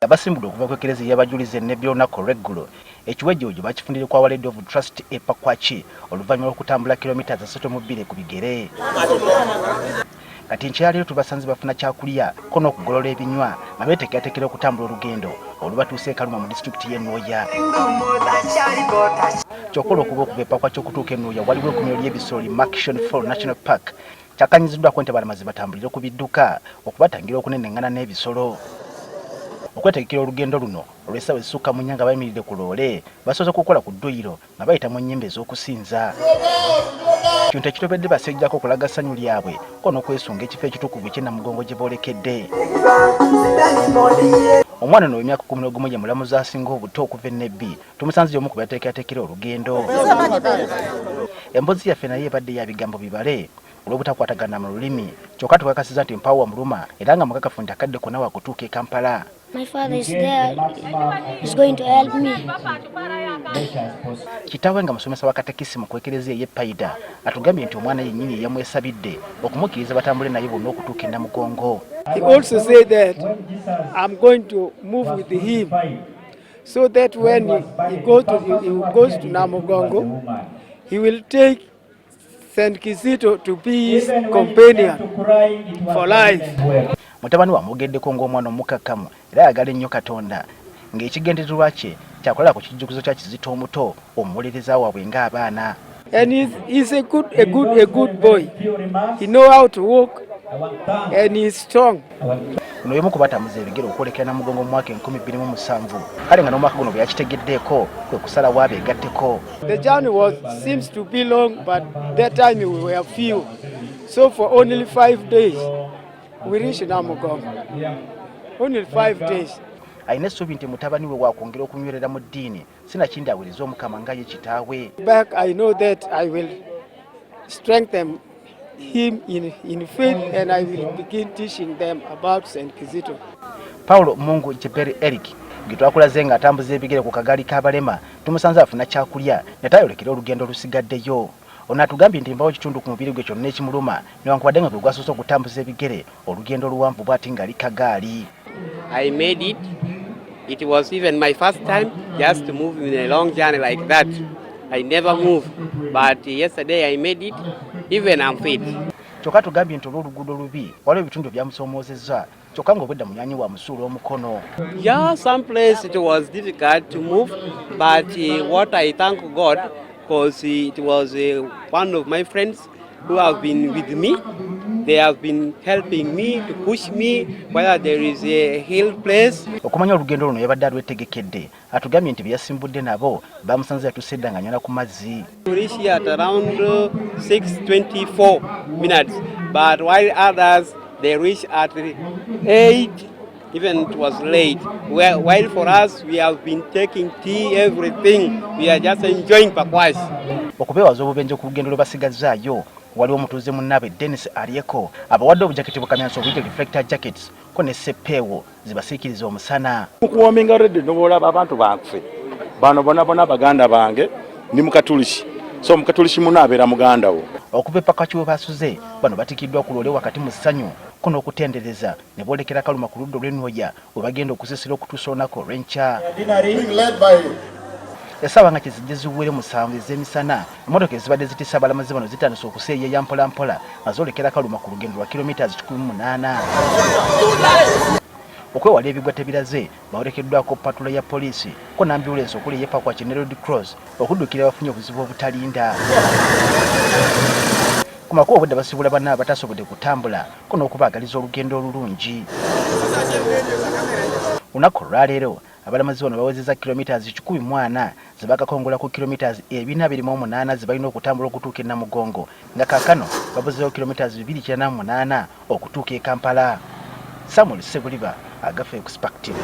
Abaasimbudde okuva ku ekereziya y'abajulizi Nebbi olunaku olw'eggulo ekiwejjoojo bakifundire kwa Award of Trust e Pakwaki oluvannyuma lw'okutambula kilomita 32 ku bigere. Kati nkyaleero tubasanze bafuna kyakulya ko n'okugolola ebinywa nga beeteekerateekera okutambula olugendo olubatuusa e Karuma mu disitulikiti y'e Nwoya. Kyokkola okuva e Pakwaki okutuuka e Nwoya waliwo ekuumiro ly'ebisolo Murchison National Park kyakanyiziddwako nti Abalamazi batambulire ku bidduka okubatangira okunenengana n'ebisolo. Okwetegekera olugendo luno olw'essaawa ezisukka mu nnya nga bayimiridde ku loole basoose kukola ku dduyiro nga bayita mu nnyimba ez'okusinza. Kino tekitobedde basejjako okulaga ssanyu lyabwe ko n'okwesunga ekifo ekitukuvu ky'e Namugongo gye boolekedde. Omwana ono w'emyaka 11 ye mulamuzi asinga obuto okuva e Nebbi tumusanze omu ku bateekerateekera olugendo. Emboozi yaffe naye ebadde ya bigambo bibale olw'obutakwatagana mu lulimi kyokka tukakasiza nti mpawo wamuluma era nga mukakafu nti akadde konna wakutuuka e Kampala. My father is there. He's going to help me. Kitaawe nga musomesa wa katekisimu ku ekereziya y'e Paida atugambye nti omwana yennyini yamwesabidde okumukkiriza batambule naye bonna okutuuka e Namugongo. He also said that I'm going to move with him so that when he goes to Namugongo, he will take St. Kizito to be his companion for life. Mutabani wamugeddeko ng'omwana omukakkamu era ayagala ennyo Katonda ng'ekigendererwa kye kyakolera ku kijjukizo kya Kizito omuto omuwolereza waabwe ng'abaana. And he's a good boy. He know how to walk and he's strong. Ono y'omu ku batambuza ebigere okwolekera Namugongo mu mwaka 2007 kale nga n'omwaka guno bwe yakitegeddeeko kwe kusalawo abeegatteko. The journey seems to be long, but that time we were few. So for only 5 days we reached Namugongo. Only 5 days. Ayina essuubi nti mutabani we waakwongera okunywerera mu ddiini sinakindi aweereza Omukama nga ye kitaawe. Back I know that I will strengthen him in faith and I will begin teaching them about St. Kizito. Paulo Mungu Jeberi Eric gwe twakulaze nga atambuza ebigere ku kagaali k'abalema tumusanze afuna kyakulya ne tayolekera olugendo olusigaddeyo. Ono atugambye nti mbawo kitundu ku mubiri gwe kyonna ekimuluma newankubadde nga gwe gwasoose okutambuza ebigere olugendo luwanvu bw'ati ng'ali kagaali. I made it. It was even my first time just to move in a long journey like that. I never moved, but yesterday I made it. Even I'm fit. Kyokka tugambye nti olw'oluguudo lubi waliwo ebitundu byamusomoozezza kyokka ng'obwedda munyanyi wa musuula omukono. Yeah, some place it was difficult to move, but what I thank God because it was one of my friends who have been with me. They have been helping me to push me whether there is a hill place. Okumanya olugendo luno yabadde alwetegekedde atugambye nti byasimbudde nabo bamusanze yatuuse edda nga nnyona ku mazzi. We reached here at around 6:24 minutes, but while others they reached at 8. Even it was late. While for us we have been taking tea, everything. We are just enjoying Pakwasi. Okubeewaza obubenje ku lugendo lwe basigazzaayo waliwo omutuuze munnaabwe Dennis Alieko abawadde obujaketi bukamyanso obuyite reflector jackets ko ne seppeewo zibasiikiriza omusana. Okuwominga redde n'olaba abantu banfe bano bonna baganda bange ndi mukatuliki so mukatuliki munaabeera muganda wo. Okuva Pakwaki we basuze bano batikiddwa ku loole wakati mu ssanyu ko n'okutendereza ne boolekera Karuma ku ludda olw'e Nwoya we bagenda okusisira okutuusa olunaku olw'enkya. Essaawa nga kyezijje ziwere 7 ez'emisana emmotoka ezibadde zitisa Abalamazi bano zitandise okuseeyeeya mpolampola nga zoolekera Karuma ku lugendo lwa kilomita 18. Okwewala ebigwa tebiraze bawolekeddwako patula ya poliisi ko n'ambyulensi okuli ye Pakwaki ne Red Cross okuddukira abafunye obuzibu obutalinda. Ku makubo obudde basibula bannaabwe batasobodde kutambula ko n'okubaagaliza olugendo olulungi. Olunaku olwaleero Abalamazi bano bawezezza kilomita 140 ze bakakongola ku kilomita 428 ze balina okutambula okutuuka e Namugongo nga kaakano babuzeewo kilomita 298 okutuuka e Kampala. Samuel Sebuliba agafa Perspective.